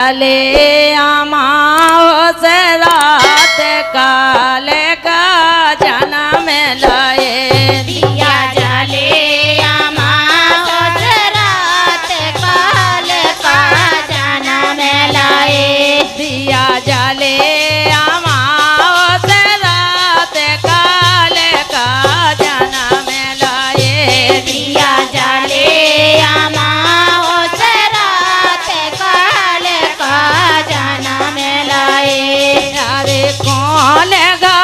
ले आमाओ से रात काले का जन्म लाए दिया जले आमाओ से रात काले का जन्म लाए दिया जले आमाओ से रात काले का जन्म लाए दिया जले आमाओ से रात काले का जन्म लाए अरे कौन गा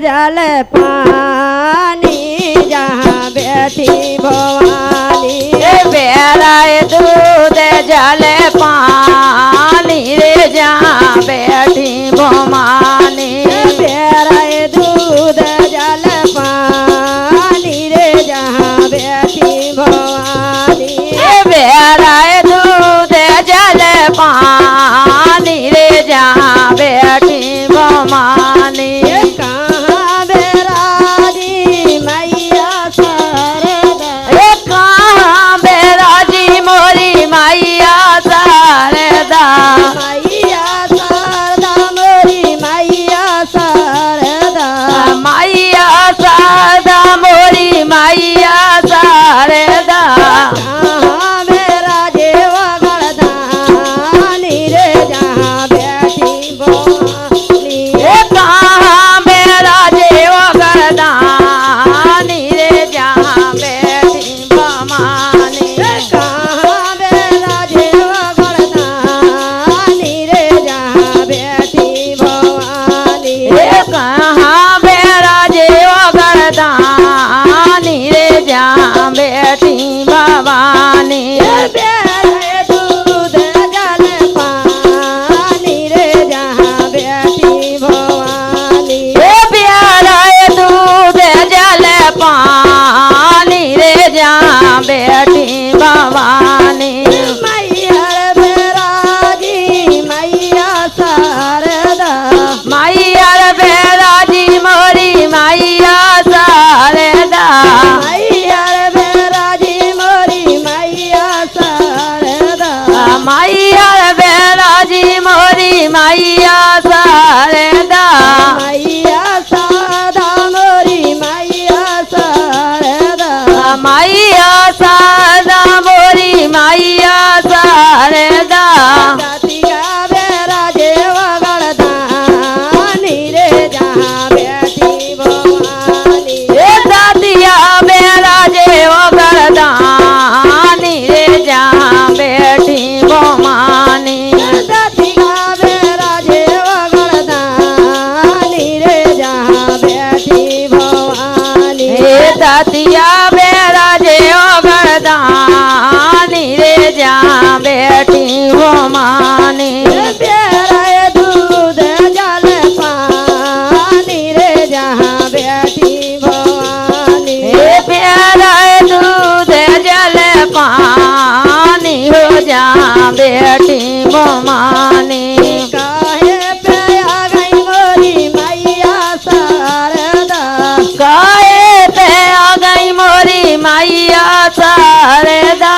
जल पानी जहाँ बैठी भवानी बेराए दूध जल पानी रे जहाँ बैठी भवानी बेराए दूध जल पानी रे जहाँ बैठी भवानी बेराए दूध जल पानी रे जहाँ बैठी भवानी कहाँ बेराजी मैया शारदा कहाँ बेराजी मोरी मैया शारदा मैया शारदा मोरी मैया शारदा मैया शारदा मोरी मैया शारदा कहाँ बेराजे वगड़दानी रे जहाँ बैठी भवानी कहाँ मेरा जेव गर्दानी रे जहाँ बैठी भवानी कहाँ बेराजे वगड़दानी रे जहाँ बैठी भवानी कहाँ मेरा जेव गर्दानी रे जहाँ बैठी भवानी बेराए दूध जल पानी रे जहाँ बैठी भवानी प्यारा दूध जल पानी रे जहाँ बैठी भवानी मैया बेराजी मैया शारदा मैया बेराजी मोरी मैया शारदा मैया बेराजी मोरी मैया शारदा मैया बेराजी मोरी मैया शारदा मैया शारदा मोरी मैया शारदा मैया शारदा मोरी मैया शारदा दातिया बेराजे वगड़दानी रे जहाँ बैठी भवानी दादिया मेरा जेव गर्दानी रे जहाँ बैठी भवानी दातिया बेराजे वगड़दानी रे जहाँ बैठी भवानी दादिया मेरा जेव गर्दानी रे जहाँ बैठी भवानी बेराए दूध जल पानी रे जहाँ बैठी भवानी प्यारा दूध जल पानी हो जहाँ बैठी भवानी काहे पे आ गई मोरी मैया शारदा काहे पे आ गई मोरी मैया शारदा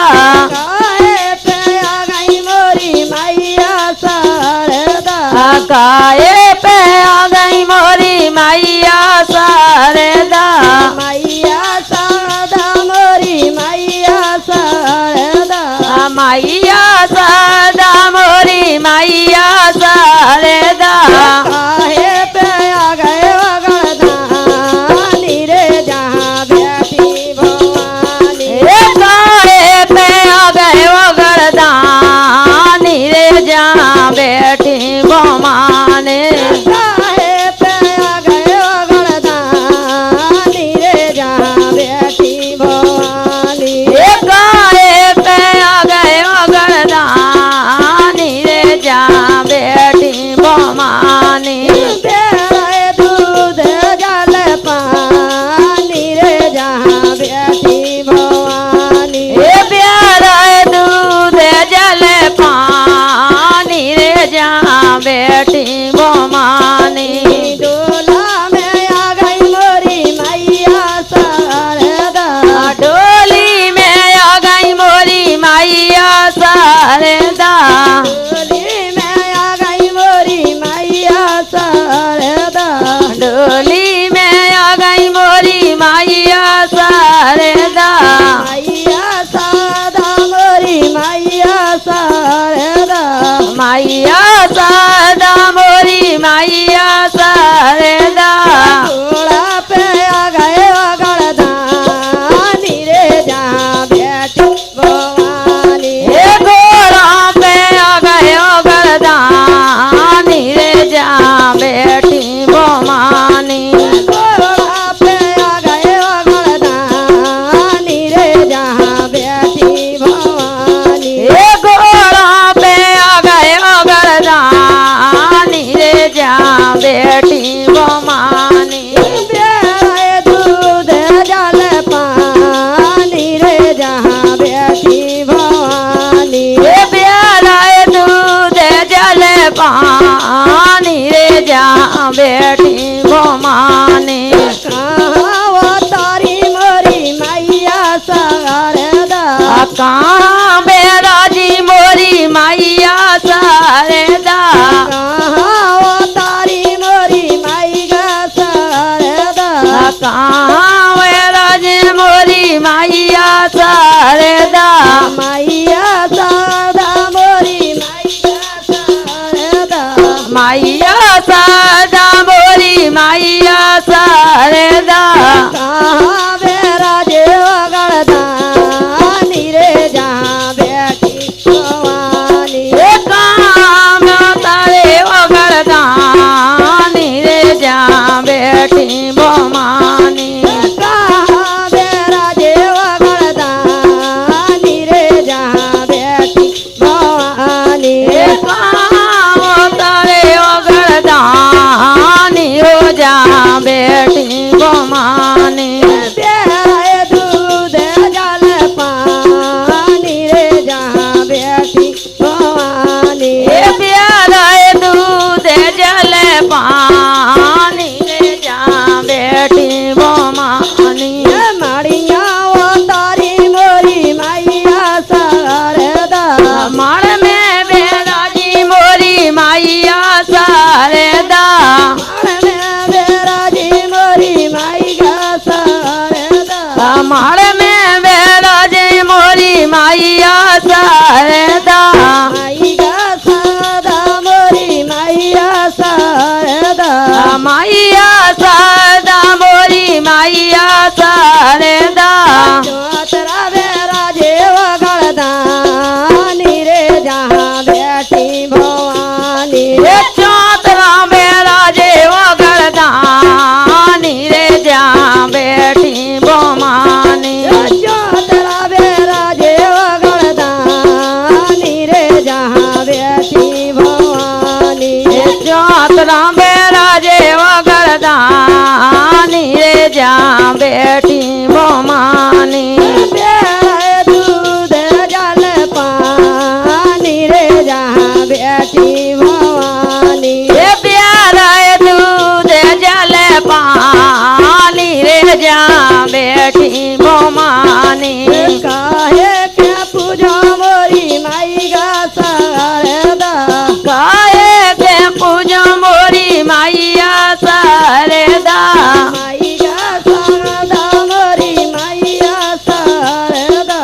काहे पे आ गई मोरी मैया शारदा काहे पे आ गई मोरी मैया शारदा मैया शारदा मोरी मैया शारदा मैया शारदा मोरी मैया शारदा काहे पे आ गए वगड़दानी रे जहाँ बैठी भवानी काहे पे आ गए वो गर्दानी रे जहाँ बैठी भवानी काहे पे आ गए वगड़दानी रे जहाँ बैठी भवानी काहे पे आ गए वो गर्दानी रे जहाँ बैठी भवानी बेराए दूध जल पानी रे जहाँ बैठी भवानी प्यारा दूध जल पानी रे जहाँ बैठी भवानी डोला में आ गई मोरी मैया शारदा डोली में आ गई मोरी मैया शारदा डोली में आ गई मोरी मैया शारदा डोली में आ गई मोरी मैया शारदा मैया शारदा मोरी मैया शारदा मैया शारदा मोरी आनी रे जा बेटी भवानी कहाँ तारी मोरी मैया शारदा कहाँ बेराजी मोरी मैया शारदा कहाँ तारी मोरी मैया शारदा कहाँ बेराजी मोरी मैया शारदा मैया शारदा मोरी मैया शारदा मैया शारदा मोरी मैया शारदा कहाँ बेराजे गणदानी रे जा बेटी भवानी काम तारे वगरदानी रे जा बेटी भवानी कहाँ बेराजे गणदानी रे जा बेटी भवानी काम तारे वगरदानी हो जा बेटी भवानी प्यारे दूध जल पानी रे जा बेटी भवानी प्यारा दूध जल पानी रे जा बेटी भवानी माड़िया वो तारी मोरी मैया शारदा मण में बेराजी मोरी मैया शारदा बेराजी मोरी मैया शारदा मण में बेराजी मोरी मैया शारदा मैया शारदा मोरी मैया शारदा मैया शारदा मोरी मैया शारदा चौतरा बेराजे गणदानी रे जहाँ बेटी भवानी चौतरा मेरा जेव गरदानी रे जा बेटी भवानी चौतरा बेराजे गणदानी रे जहाँ बेटी भवानी चौतरा मेरा जेव गरदानी रे जा बेटी भवानी प्यारे दूध जल पानी रे जहाँ बेटी भवानी प्यारा दूध जल पानी रे जा बेटी भवानी काहे के पूजा मोरी मैया शारदा काहे के पूजा मोरी मैया शारदा मैया शारदा मोरी मैया शारदा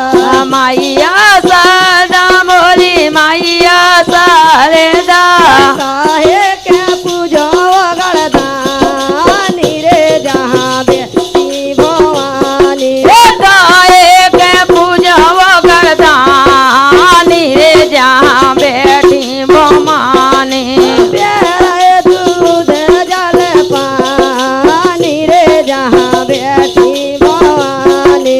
मैया शारदा मोरी मैया शारदा काहे के पूजा गणदानी रे जहाँ बेटी भवानी काहे के पूजा गरदानी रे जा बेटी भवानी प्यारे दूध जल पानी रे जहाँ बेटी भवानी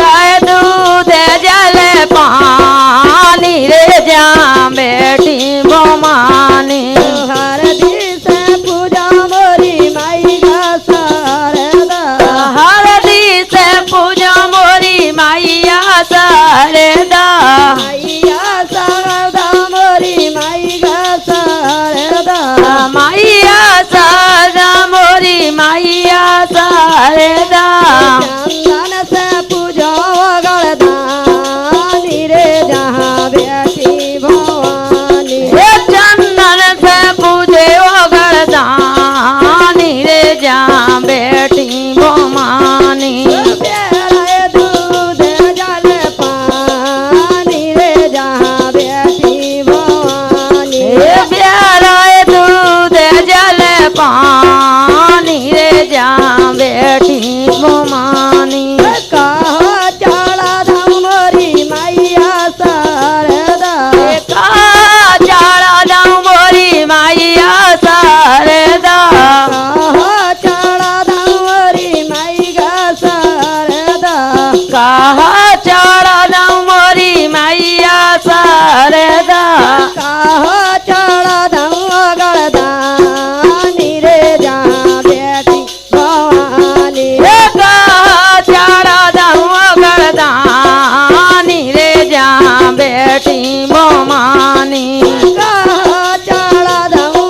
राय दूध जल पानी रे जा बेटी भवानी हर दिस पूजा मोरी मैया शारदा हरदी से पूजा मोरी मैया शारदा मैया शारदा मोरी मैया शारदा मैया शारदा मोरी मैया शारदा चंदन से पूजा गणदानी रे जहाँ बेटी भवानी चंदन से पूजे गरदानी रे जा बेटी भवानी प्यारे दूध जल पानी रे जहाँ बेटी भवानी प्यारा दूध जल पानी रे जा बेटी भवानी कहा चाला धाम मोरी मैया शारदा चाड़ा दाऊ मोरी मैया शारदा कहा चाला धाम मोरी मैया शारदा कहा चाड़ा दाऊ मोरी मैया शारदा कहा चाला धाम गणदानी रे जहाँ बेटी भवानी चाड़ा दाऊ गरदानी रे जा बेटी भवानी कहा चाला धाम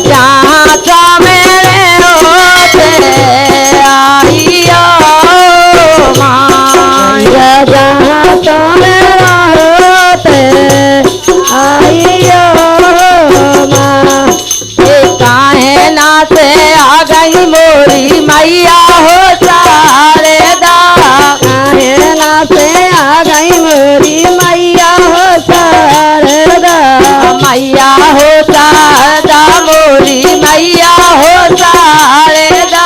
जहाँ तो मेरे होते आइयो मैया जहाँ तो मेरा होते आइयो माँ। काहे ना से आ गई मोरी मैया हो सारे दा काहे ना से आ गई मोरी मैया हो शारदा। मैया हो शारदा मोरी मैया हो शारदा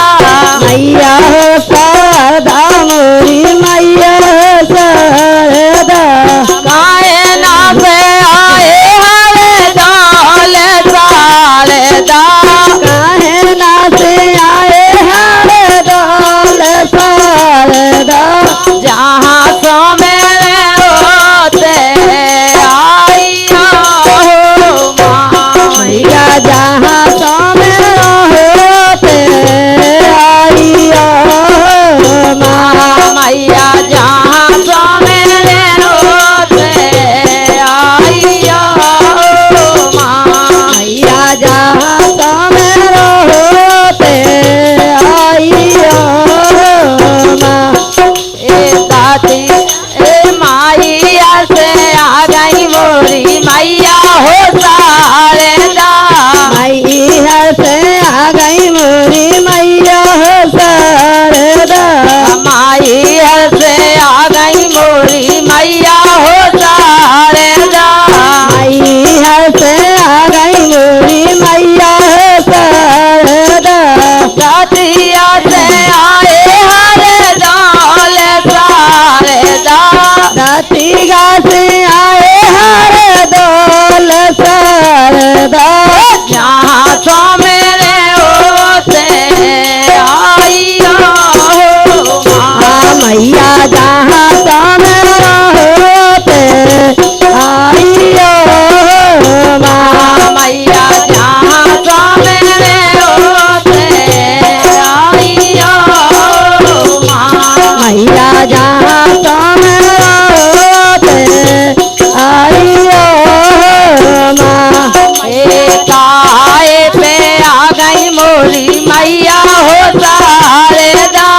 मैया हो शारदा मोरी मैया हो शारदा। काहे ना से आए हरे दाल शारदा काहे ना से आए हरे डोल शारदा। जहाँ सो मेरे होते आइयो माँ मैया जहाँ तो मेरा होते आइयो माँ। मैया जहाँ सो मेरे होते आइयो माँ मैया जहाँ तो मेरा होते आइयो माँ। ए दादी ए माइया से आ गई मोरी मैया हो सारे दा मैया से आ गई मोरी मैया हो शारदा। माइया से आ गई मोरी मैया हो सारे दा मैया से आ गई मोरी मैया हो शारदा। दादिया से आए हरे दाल सारे दा दातिगा से आए हरे डोल शारदा। जहाँ तो मेरे होते आइयो माँ मैया जहाँ तो मेरा होते आइयो माँ। मैया जहाँ तो मेरे होते आइयो माँ मैया जहाँ तो मेरा होते आइयो माँ। काहे पे आ गई मोरी मैया हो सारे दा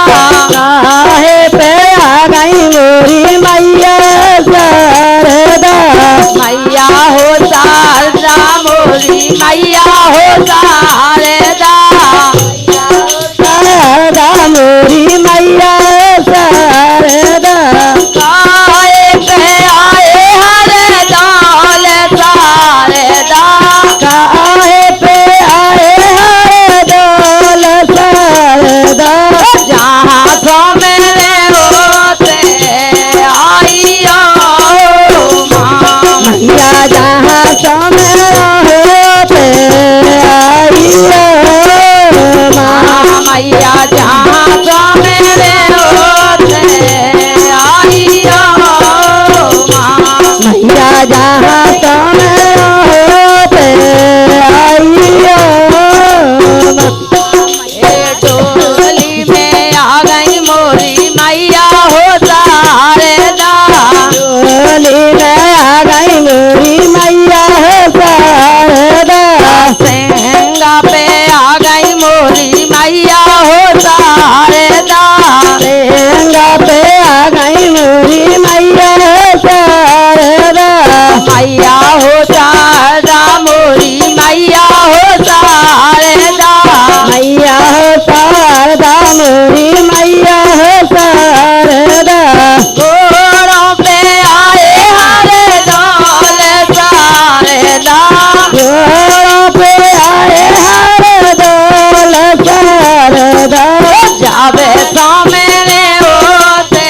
काहे पे आ गई मोरी मैया शारदा। मैया हो शारदा मोरी मैया हो शारदा शारदा मोरी मैया शारदा। काहे पे आए हरे दाल शारदा काहे पे आए हरे डोल शारदा। जहाँ तो मेरे होते आइयो माँ मैया जहाँ तो मेरा होते आइयो माँ। मैया जहाँ तो मेरे होते आइयो माँ मैया जहाँ तो मेरा होते आइयो माँ। ए डोली में आ गई मोरी मैया हो सारे दा डोली में आ गई मोरी मैया हो शारदा। सेंगा पे आ गई मोरी मैया हो सारे दा सेंगा पे आ गई मोरी मैया हो शारदा। मैया हो शारदा मोरी मैया हो शारदा मैया हो शारदा मोरी मैया हो शारदा। गोरों पे आए हरे दाल शारदा घोड़ों पे आए हरे डोल शारदा। जावे तो मेरे होते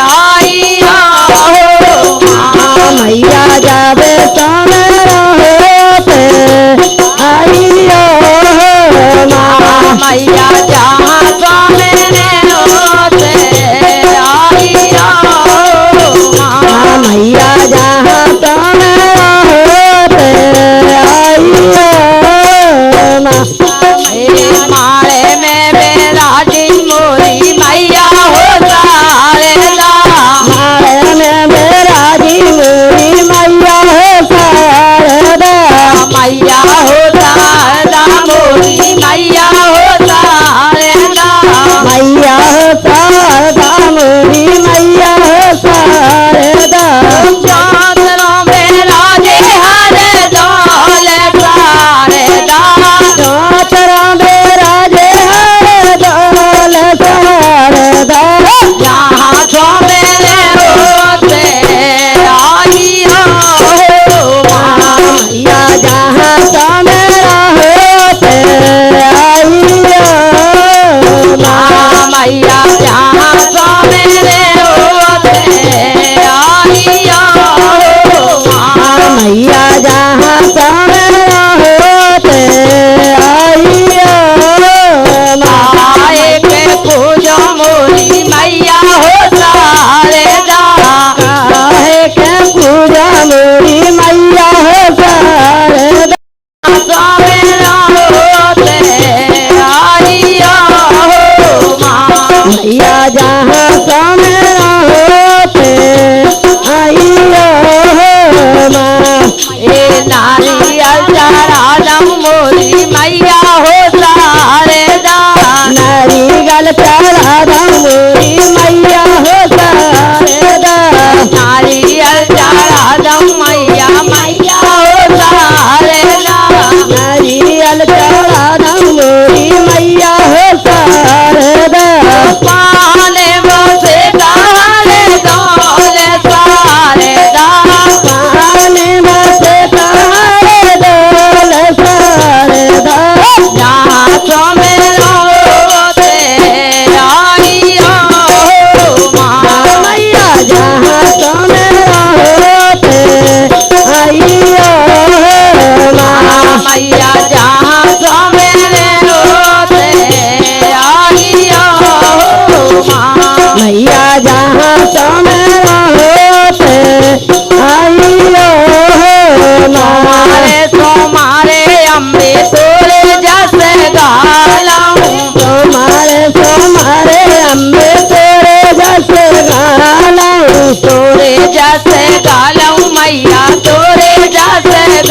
आइयो माँ मैया जावे तो मेरा होते आइयो माँ। मैया जहाँ तो मेरे होते आइयो माँ मैया जहाँ तो मेरा होते आइयो माँ। मारे में बेराजी मोरी मैया हो सारे दा मारे में मेरा जी मोरी मैया हो शारदा। मैया हो शारदा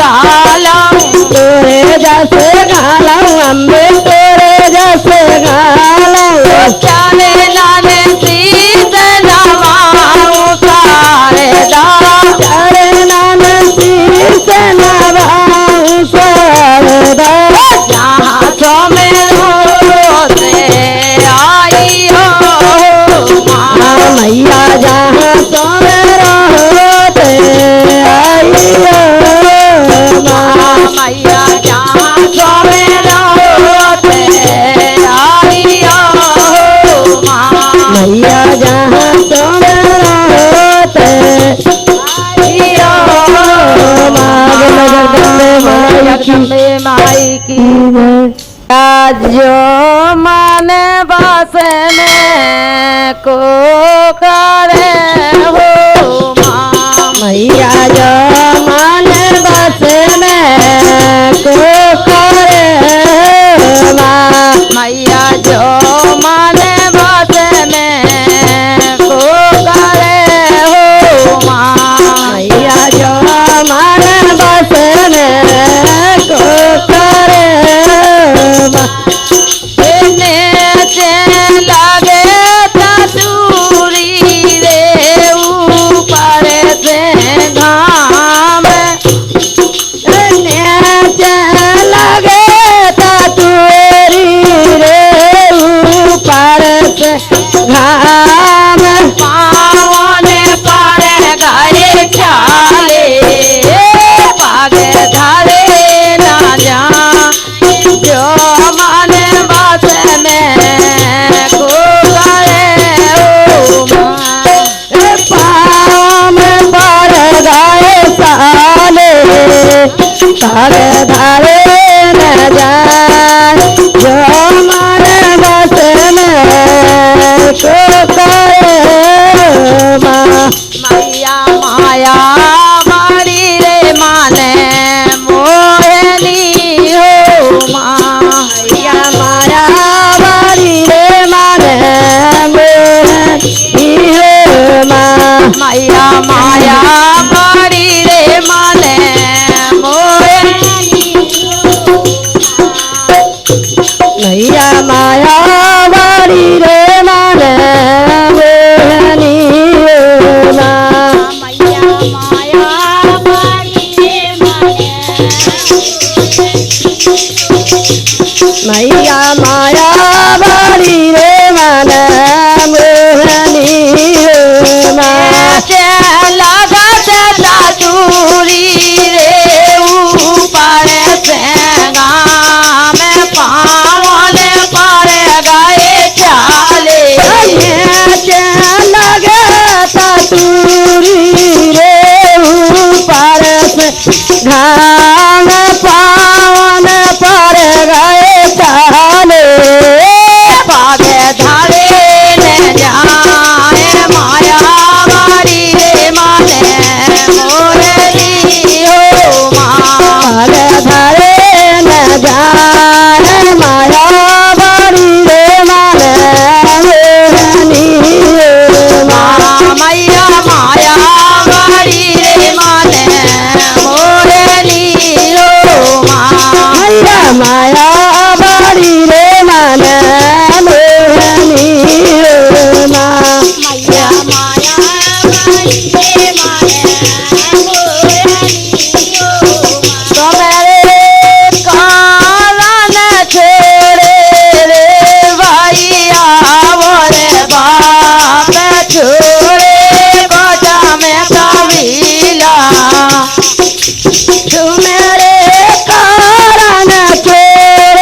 गालम तोरे जैसे गालम अम्बे तोरे जैसे गालम चाले लाले सीत नवाऊं सारे दा चारे नाम शीश नवाऊं सरदा जहाँ तो मेरो से आई हो माँ मैया जहाँ तुम रहोते आइयो माँ मैया जहाँ तो मेरो से आई हो माँ मैया जहाँ तुम रहोते आइयो माँ जगदम्बे माई की जो मन बस में को करे हो माँ मैया जो मन बस में को करे माँ मैया जो मन बस में को करे हो माँ मैया जो मन बस में को करे माँ लगे तूरी रे ऊपर से घाम लगे तूरी रे ऊपर से घाम पावन पर गए छाले पाग धरे न जा जो मन बस में को करे हो पाम पर गए साले तार धारे न जाए जो मन बस में को करे माँ मैया माया बड़ी रे माने मोहनी हो माँ मैया माया बारी रे माने मोहनी हो माँ मैया माया बड़ी रे माने मोहनी मैया माया बारी रे माने मोहनी हो माँ मैया माया बड़ी रे माने मैया माया बारी रे माने मोहनी हो माँ लगत तूरी रे ऊपर से गाम पावन पर गए चाले लगे तूरी रे ऊपर से घाम पावन पर गए चाले पागे धरे न जाए माया बारी रे माने मोरनी हो माँ धरे न जाए माया बारी रे माने मोहनी हो माँ मैया माया बारी रे माने मोरनी हो माँ मैया माया बारी रे माने मोहनी हो माँ मैया माया बड़ी रे माने मोहनी हो तो मेरे कान छोड़े रे भैया मोरे बाप छोड़े कोटा में कबीला तू मेरे कारण छोड़े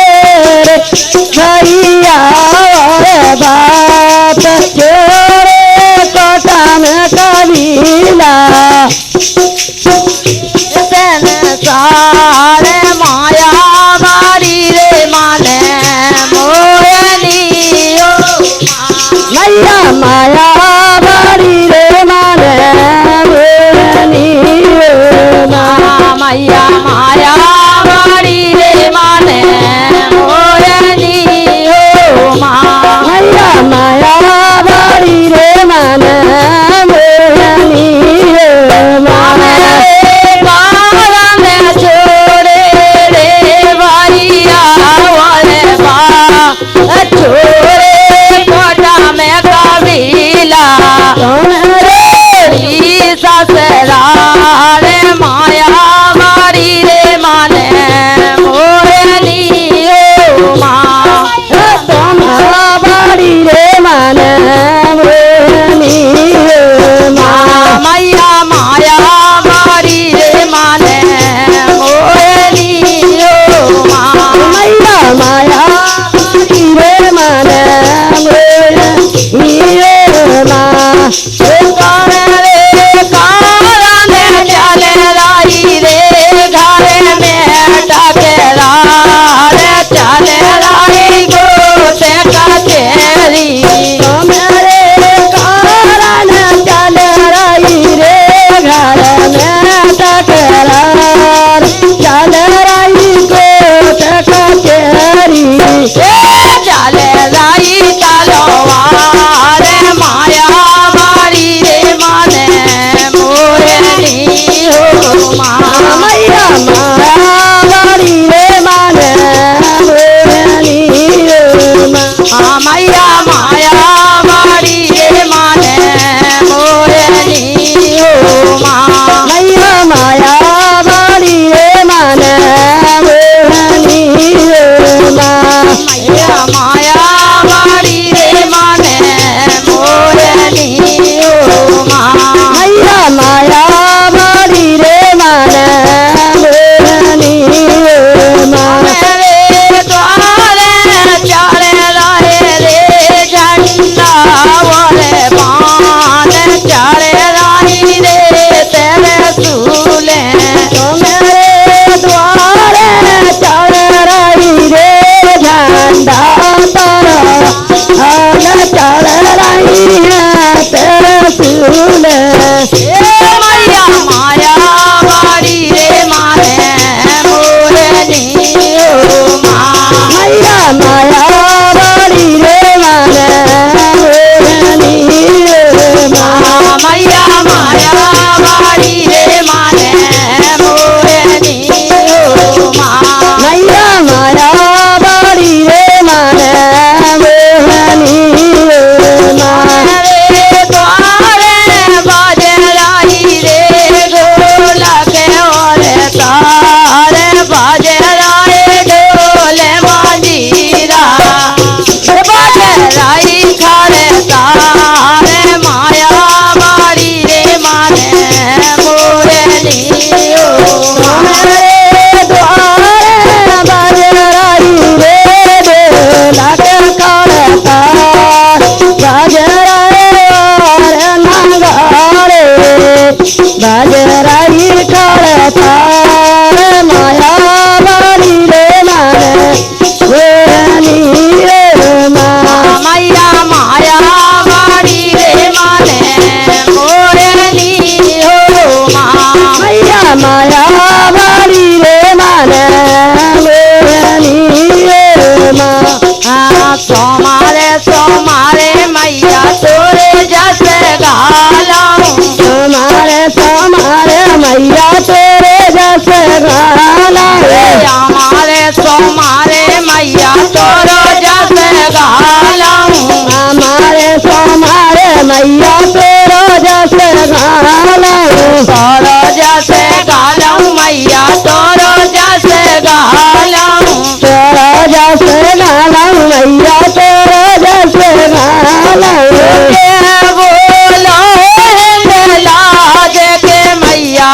मैया तेरे जस गाला हमारे सोमारे मैया तोरो जस गालऊं हमारे सोमारे मैया तेरो जस गाला तोरो जस गालऊं मैया तोरो जस गालऊं तेरो जस गाला मैया तेरो जस गाला के बोलो लाज के मैया